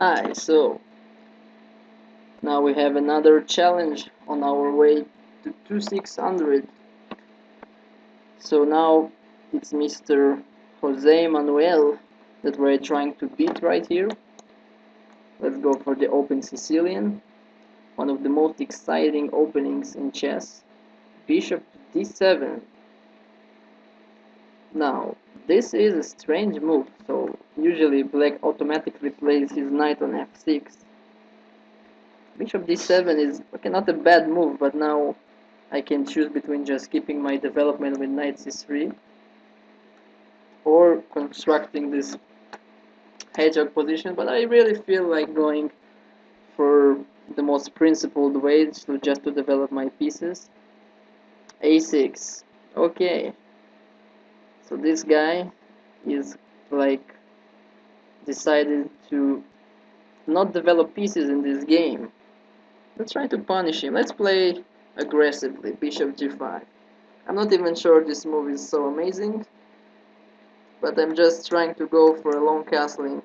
Hi, so now we have another challenge on our way to 2600. So now it's Mr. Jose Manuel that we're trying to beat right here. Let's go for the open Sicilian, one of the most exciting openings in chess. Bishop to d7. Now, this is a strange move, so usually black automatically plays his knight on f6. Bishop d7 is okay, not a bad move, but now I can choose between just keeping my development with knight c3 or constructing this hedgehog position, but I really feel like going for the most principled way to develop my pieces. a6. Okay, so this guy is like decided to not develop pieces in this game. Let's try to punish him. Let's play aggressively. Bishop g5. I'm not even sure this move is so amazing, but I'm just trying to go for a long castling,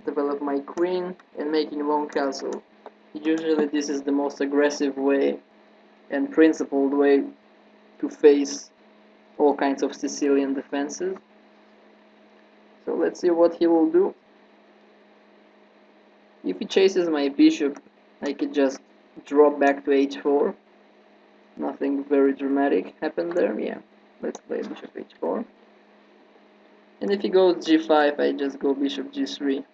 develop my queen, and making long castle. Usually this is the most aggressive way and principled way to face all kinds of Sicilian defenses. So let's see what he will do. If he chases my bishop, I could just drop back to h4. Nothing very dramatic happened there. Yeah, let's play bishop h4. And if he goes g5, I just go bishop g3.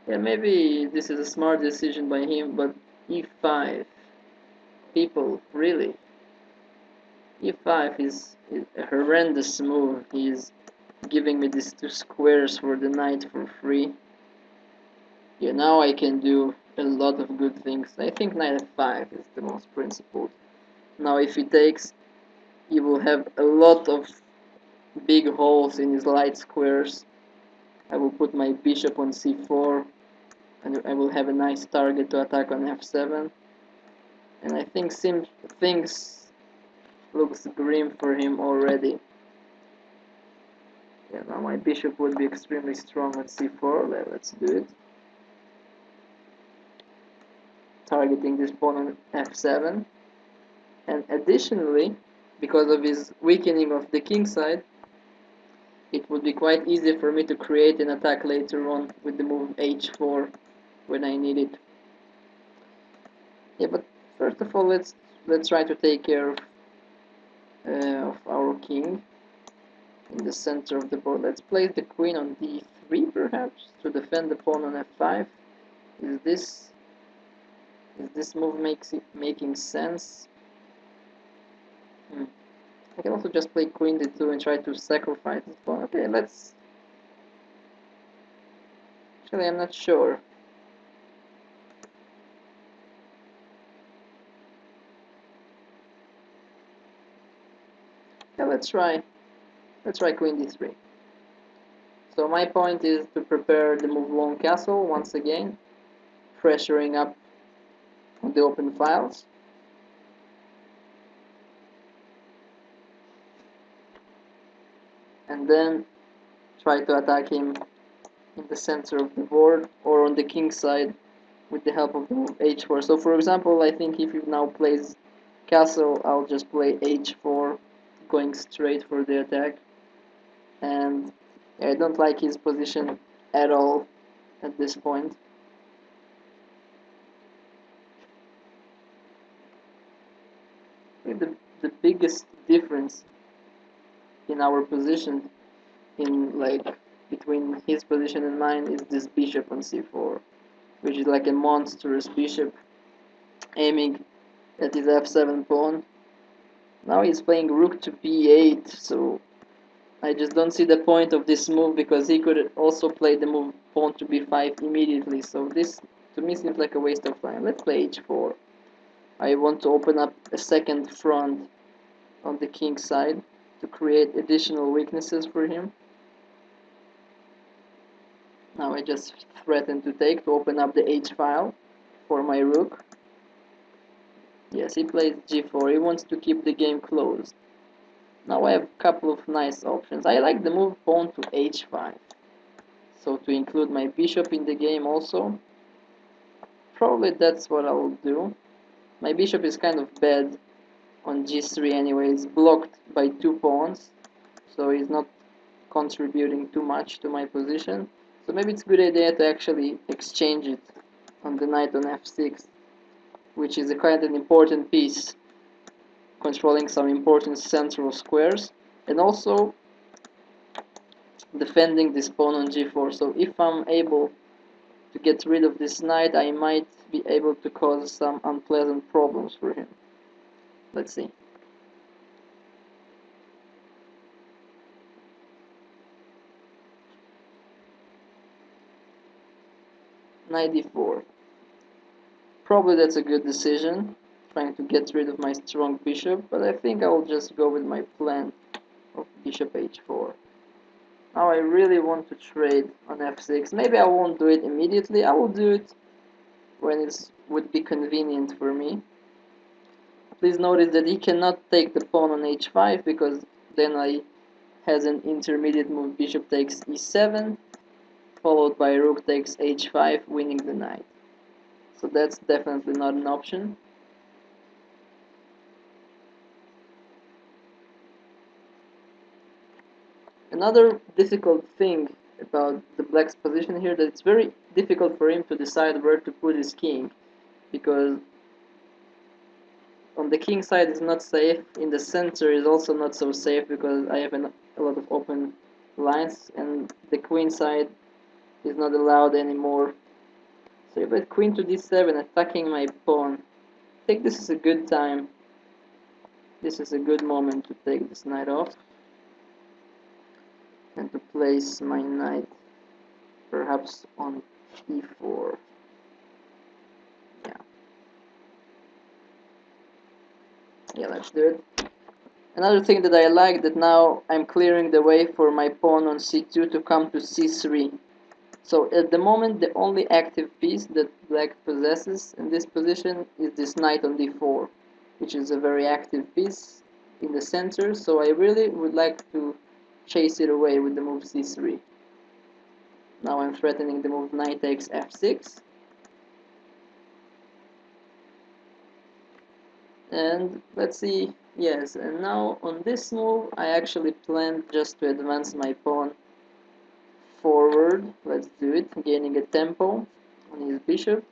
Yeah, maybe this is a smart decision by him, but e5, people, really? e5 is a horrendous move. He's giving me these two squares for the knight for free. Yeah, now I can do a lot of good things. I think knight f5 is the most principled. Now if he takes, he will have a lot of big holes in his light squares. I will put my bishop on c4, and I will have a nice target to attack on f7. And I think things looks grim for him already. Yeah, now my bishop would be extremely strong at c4. Let's do it. Targeting this pawn on f7. And additionally, because of his weakening of the king side, it would be quite easy for me to create an attack later on with the move h4 when I need it. Yeah, but first of all, let's try to take care of our king in the center of the board. Let's place the queen on d3 perhaps to defend the pawn on f5. Is this move making sense? I can also just play queen d2 and try to sacrifice this pawn. Okay, let's... Actually, I'm not sure. Yeah, let's try queen d3. So my point is to prepare the move long castle once again, pressuring up on the open files. And then try to attack him in the center of the board or on the king side with the help of the move h4. So for example, I think if he now plays castle, I'll just play h4, going straight for the attack. And I don't like his position at all at this point. The biggest difference in our position, in like between his position and mine, is this bishop on c4, which is like a monstrous bishop aiming at his f7 pawn. Now he's playing rook to b8, so I just don't see the point of this move, because he could also play the move pawn to b5 immediately, so this to me seems like a waste of time. Let's play h4. I want to open up a second front on the king side to create additional weaknesses for him. Now I just threaten to take to open up the h file for my rook. Yes, he plays g4. He wants to keep the game closed. Now I have a couple of nice options. I like the move pawn to h5. So to include my bishop in the game also. Probably that's what I will do. My bishop is kind of bad on g3 anyway. It's blocked by 2 pawns. So he's not contributing too much to my position. So maybe it's a good idea to actually exchange it on the knight on f6, which is a quite an important piece, controlling some important central squares, and also defending this pawn on g4. So if I'm able to get rid of this knight, I might be able to cause some unpleasant problems for him. Let's see. Knight d4. Probably that's a good decision, trying to get rid of my strong bishop, but I think I will just go with my plan of bishop h4. Now I really want to trade on f6. Maybe I won't do it immediately. I will do it when it would be convenient for me. Please notice that he cannot take the pawn on h5 because then I has an intermediate move bishop takes e7 followed by rook takes h5 winning the knight. So that's definitely not an option. Another difficult thing about the black's position here, that it's very difficult for him to decide where to put his king, because on the king side is not safe, in the center is also not so safe because I have a lot of open lines, and the queen side is not allowed anymore. So if I queen to d7 attacking my pawn, I think this is a good time. This is a good moment to take this knight off and to place my knight perhaps on e4. Yeah, let's do it. Another thing that I like, that now I'm clearing the way for my pawn on c2 to come to c3. So at the moment the only active piece that black possesses in this position is this knight on d4, which is a very active piece in the center, so I really would like to chase it away with the move c3. Now I'm threatening the move knight takes f6. And let's see, yes, and now on this move I actually planned just to advance my pawn forward. Let's do it, gaining a tempo on his bishop.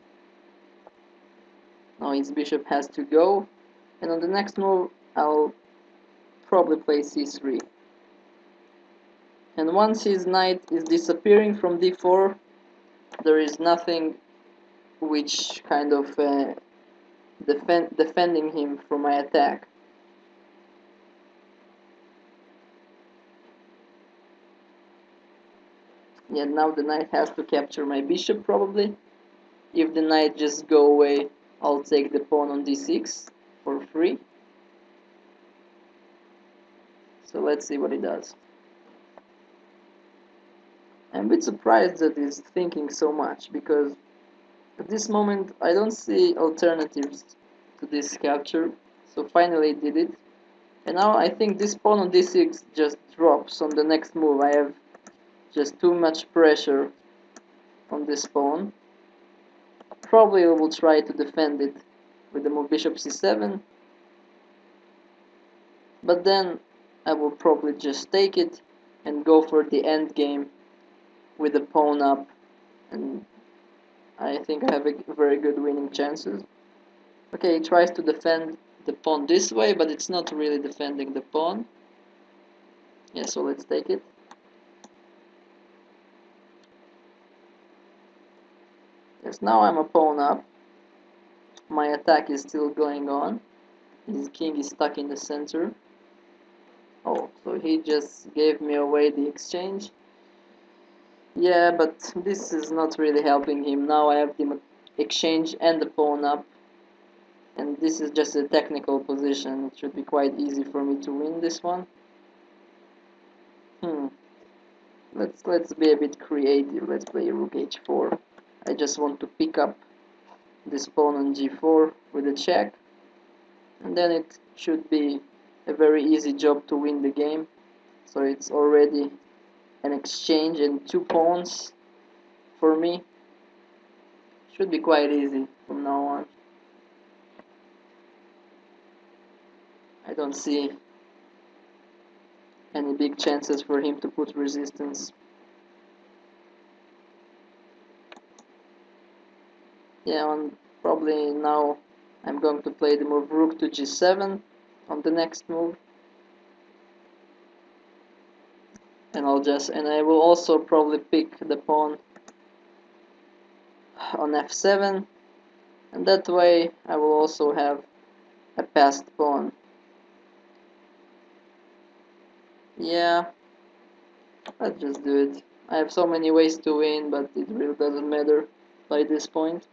Now his bishop has to go, and on the next move I'll probably play c3. And once his knight is disappearing from d4, there is nothing which kind of defending him from my attack. Yeah, now the knight has to capture my bishop probably. If the knight just go away, I'll take the pawn on d6 for free. So let's see what he does. I'm a bit surprised that he's thinking so much, because at this moment I don't see alternatives to this capture. So finally he did it. And now I think this pawn on d6 just drops on the next move. I have just too much pressure on this pawn. Probably I will try to defend it with the move bishop c7. But then I will probably just take it and go for the end game with the pawn up, and I think I have a very good winning chances. Okay, he tries to defend the pawn this way, but it's not really defending the pawn. Yeah, so let's take it. Yes, now I'm a pawn up. My attack is still going on. His king is stuck in the center. Oh, so he just gave me away the exchange. Yeah, but this is not really helping him. Now I have the exchange and the pawn up, and this is just a technical position. It should be quite easy for me to win this one. Let's be a bit creative. Let's play rook h4. I just want to pick up this pawn on g4 with a check, and then it should be a very easy job to win the game. So it's already an exchange and 2 pawns for me. Should be quite easy from now on. I don't see any big chances for him to put resistance. Yeah, probably now I'm going to play the move rook to g7 on the next move. And I will also probably pick the pawn on f7, and that way I will also have a passed pawn. Yeah, let's just do it. I have so many ways to win, but it really doesn't matter by this point.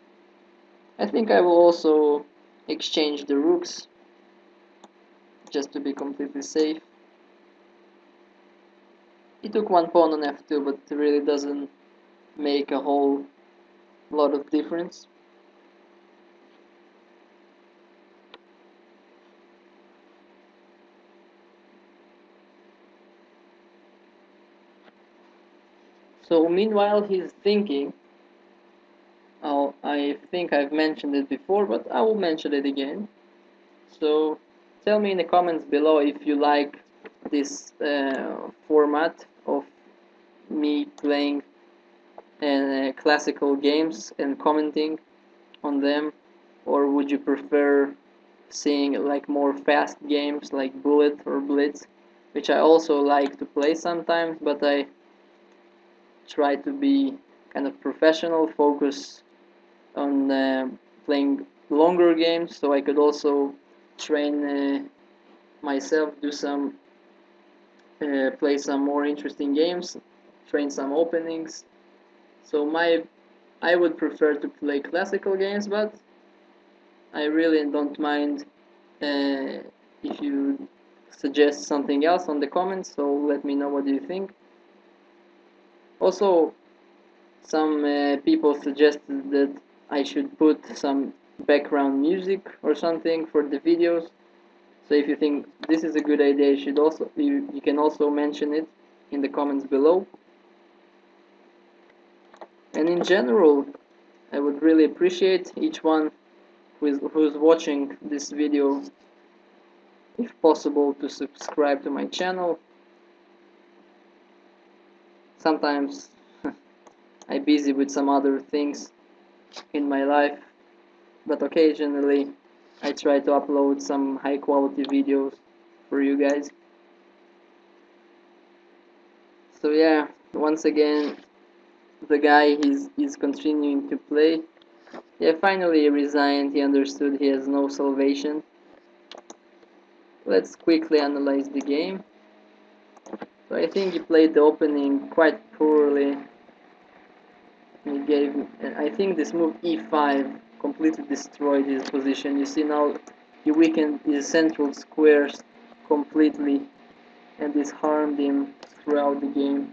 I think I will also exchange the rooks, just to be completely safe. He took 1 pawn on f2, but it really doesn't make a whole lot of difference. So meanwhile he's thinking, I think I've mentioned it before, but I will mention it again. So tell me in the comments below if you like this format of me playing classical games and commenting on them, or would you prefer seeing like more fast games like Bullet or Blitz, which I also like to play sometimes, but I try to be kind of professional, focus on playing longer games, so I could also train myself, do some play some more interesting games, train some openings. So I would prefer to play classical games, but I really don't mind if you suggest something else on the comments, so let me know what you think. Also, some people suggested that I should put some background music or something for the videos. So if you think this is a good idea, you can also mention it in the comments below. And in general, I would really appreciate each one who's watching this video, if possible, to subscribe to my channel. Sometimes I'm busy with some other things in my life, but occasionally I try to upload some high quality videos for you guys. So yeah, once again, the guy is continuing to play. Yeah, finally he resigned. He understood he has no salvation. Let's quickly analyze the game. So I think he played the opening quite poorly. I think this move e5 completely destroyed his position. You see now he weakened his central squares completely, and this harmed him throughout the game.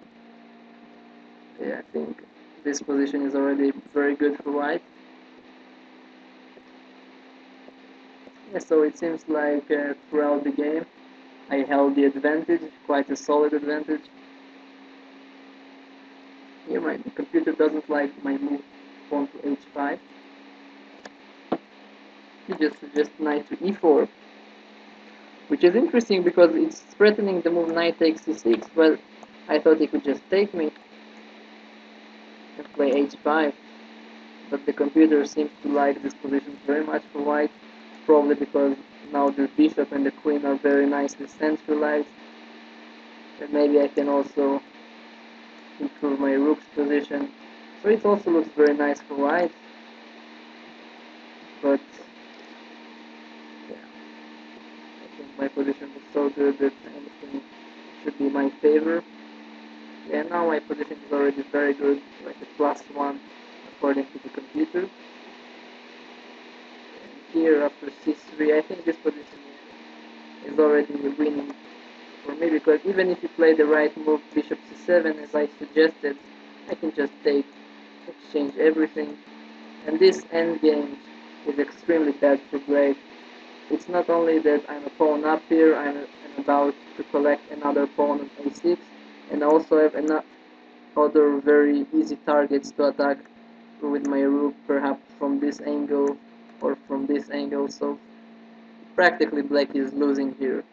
Yeah, I think this position is already very good for white. Yeah, so it seems like throughout the game I held the advantage, quite a solid advantage. Here my computer doesn't like my move pawn to h5. He just suggests knight to e4, which is interesting because it's threatening the move knight takes c6, but I thought he could just take me and play h5. But the computer seems to like this position very much for white, probably because now the bishop and the queen are very nicely centralized, and maybe I can also improve my rook's position. So it also looks very nice for white, but yeah, I think my position was so good that anything should be in my favor. Yeah, now my position is already very good, like a +1 according to the computer. And here after c3, I think this position is already winning for me, because even if you play the right move, bishop c7, as I suggested, I can just take, exchange everything, and this endgame is extremely bad for black. It's not only that I'm a pawn up here, I'm about to collect another pawn on a6, and I also have other very easy targets to attack with my rook, perhaps from this angle or from this angle. So practically black is losing here,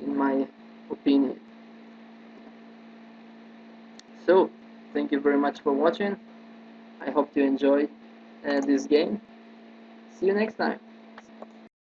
in my opinion. So thank you very much for watching. I hope you enjoyed this game. See you next time.